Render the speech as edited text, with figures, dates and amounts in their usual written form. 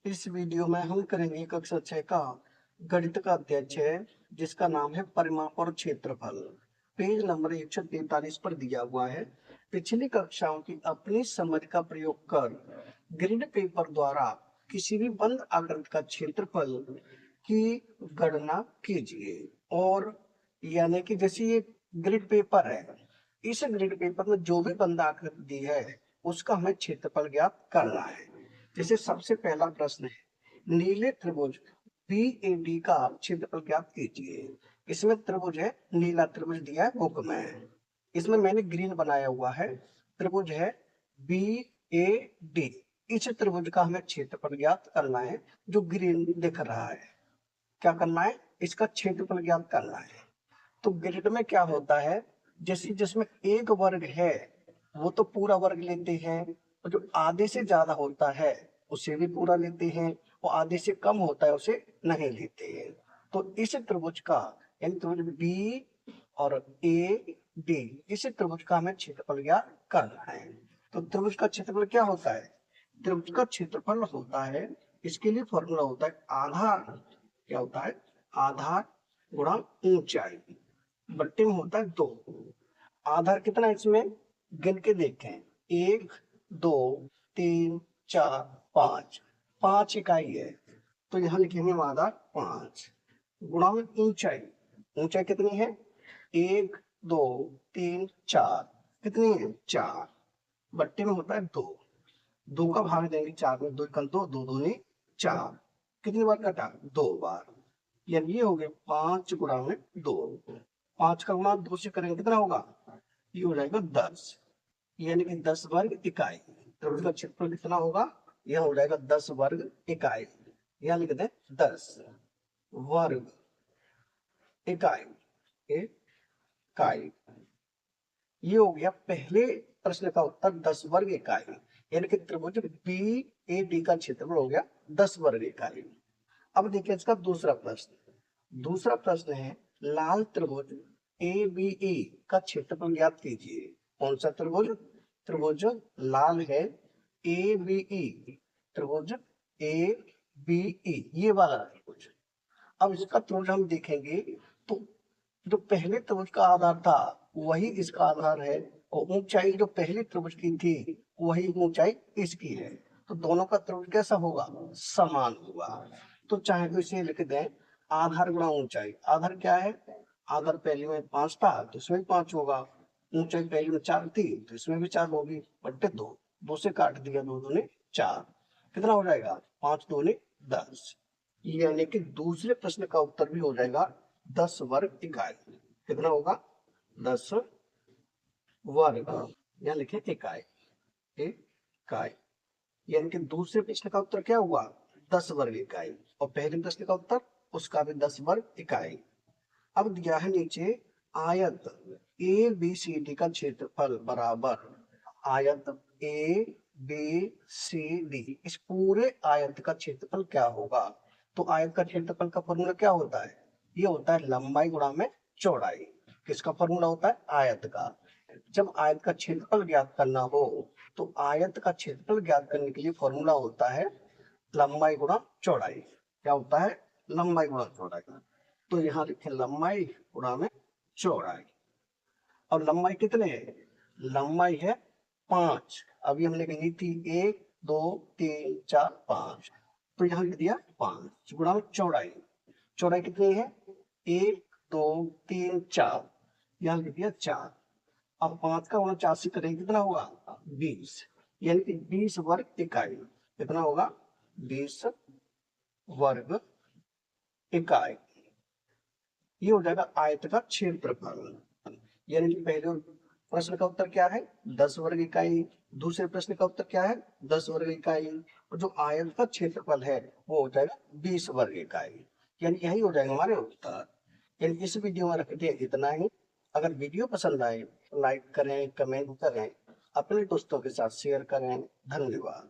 इस वीडियो में हम करेंगे कक्षा 6 का गणित का अध्याय जिसका नाम है परिमाप और क्षेत्रफल। पेज नंबर 143 पर दिया हुआ है। पिछली कक्षाओं की अपनी समझ का प्रयोग कर ग्रिड पेपर द्वारा किसी भी बंद आकृति का क्षेत्रफल की गणना कीजिए। और यानी कि जैसे ये ग्रिड पेपर है, इस ग्रिड पेपर में जो भी बंद आकृति दी है उसका हमें क्षेत्रफल ज्ञात करना है। जैसे सबसे पहला प्रश्न है, नीले त्रिभुज BAD का क्षेत्रफल ज्ञात कीजिए। इसमें त्रिभुज है, नीला त्रिभुज दिया है बुक में, इसमें मैंने ग्रीन बनाया हुआ है। त्रिभुज है BAD, इस त्रिभुज का हमें क्षेत्रफल ज्ञात करना है जो ग्रीन दिख रहा है। क्या करना है? इसका क्षेत्रफल ज्ञात करना है। तो ग्रिड में क्या होता है, जैसे जिसमें एक वर्ग है वो तो पूरा वर्ग लेते हैं, और जो आधे से ज्यादा होता है उसे भी पूरा लेते हैं, और आधे से कम होता है उसे नहीं लेते हैं। तो इस त्रिभुज का यानी त्रिभुज बी और AD, इस त्रिभुज का हमें क्षेत्रफल ज्ञात करना है। तो त्रिभुज का क्षेत्रफल क्या होता है? त्रिभुज का क्षेत्रफल होता है, इसके लिए फॉर्मूला होता है आधार। क्या होता है? आधार गुणा ऊंचाई बट्टे में होता है 2। आधार कितना है इसमें गिन के देखें, 1 2 3 4 5, 5 इकाई है, तो यहाँ लिखेंगे हम आधार 5 गुणा में ऊंचाई। ऊंचाई कितनी है? 1 2 3 4, कितनी है? 4 बट्टे में होता है 2। 2 का भाग देंगे 4 में, 2 कल 2, 2 दूनी 4, कितनी बार कटा? 2 बार। यानी ये हो गया 5 गुणा में 2। 5 का गुणा 2 से करेंगे कितना होगा? ये हो जाएगा 10, यानी कि 10 वर्ग इकाई। त्रिभुज का क्षेत्रफल कितना होगा? यह हो जाएगा 10 वर्ग इकाई। यह लिख दें 10 वर्ग इकाई। इकाई, ये हो गया पहले प्रश्न का उत्तर, 10 वर्ग इकाई। यानी कि त्रिभुज BAD का क्षेत्रफल हो गया 10 वर्ग इकाई। अब देखिए इसका दूसरा प्रश्न। दूसरा प्रश्न है, लाल त्रिभुज ABE का क्षेत्रफल ज्ञात कीजिए। कौन सा त्रिभुज? त्रिभुज लाल है ABE, त्रिभुज ABE, ये वाला त्रिभुज। अब इसका त्रिभुज हम देखेंगे तो जो पहले त्रिभुज का आधार था वही इसका आधार है, और ऊंचाई जो पहले त्रिभुज की थी वही ऊंचाई इसकी है। तो दोनों का त्रिभुज कैसा होगा? समान होगा। तो चाहे तो इसे लिख दें आधार गुणा ऊंचाई। आधार क्या है? आधार पहले में 5 था तो इसमें भी 5 होगा। ऊंचाई पहले में 4 थी तो इसमें भी 4 होगी, बट्टे 2। 2 से काट दिया, 2 दूनी 4, कितना हो जाएगा? 5 दूनी 10। यानी कि दूसरे प्रश्न का उत्तर भी हो जाएगा 10 वर्ग इकाई। कितना होगा? 10 वर्ग, यहाँ लिखे इकाई। इकाई, यानी कि दूसरे प्रश्न का उत्तर क्या हुआ? 10 वर्ग इकाई, और पहले प्रश्न का उत्तर उसका भी 10 वर्ग इकाई। अब दिया है नीचे आयत ABCD का क्षेत्रफल बराबर आयत ABCD, इस पूरे आयत का क्षेत्रफल क्या होगा? तो आयत का क्षेत्रफल का फॉर्मूला क्या होता है? ये होता है लंबाई गुणा में चौड़ाई। किसका फॉर्मूला होता है? आयत का। जब आयत का क्षेत्रफल ज्ञात करना हो तो आयत का क्षेत्रफल ज्ञात करने के लिए फॉर्मूला होता है लंबाई गुणा चौड़ाई। क्या होता है? लंबाई गुणा चौड़ाई। तो यहाँ लिखे लंबाई गुणा में चौड़ाई। और लंबाई कितने है? लंबाई है 5। अभी हमने कही थी 1 2 3 4 5, तो यहाँ लिख दिया 5 गुणा में चौड़ाई। चौड़ाई कितनी है? 1 2 3 4, यहाँ लिख दिया 4। अब 5 का गुणा 4 से करेंगे कितना होगा? 20, यानी कि 20 वर्ग इकाई। कितना होगा? 20 वर्ग इकाई। ये हो जाएगा आयत का क्षेत्रफल। यानी कि पहले प्रश्न का उत्तर क्या है? 10 वर्ग इकाई। दूसरे प्रश्न का उत्तर क्या है? 10 वर्ग इकाई। और जो आयत का क्षेत्रफल है वो हो जाएगा 20 वर्ग इकाई। यानी यही हो जाएगा हमारे उत्तर। यानी इस वीडियो में रखते हैं इतना ही। अगर वीडियो पसंद आए तो लाइक करें, कमेंट करें, अपने दोस्तों के साथ शेयर करें। धन्यवाद।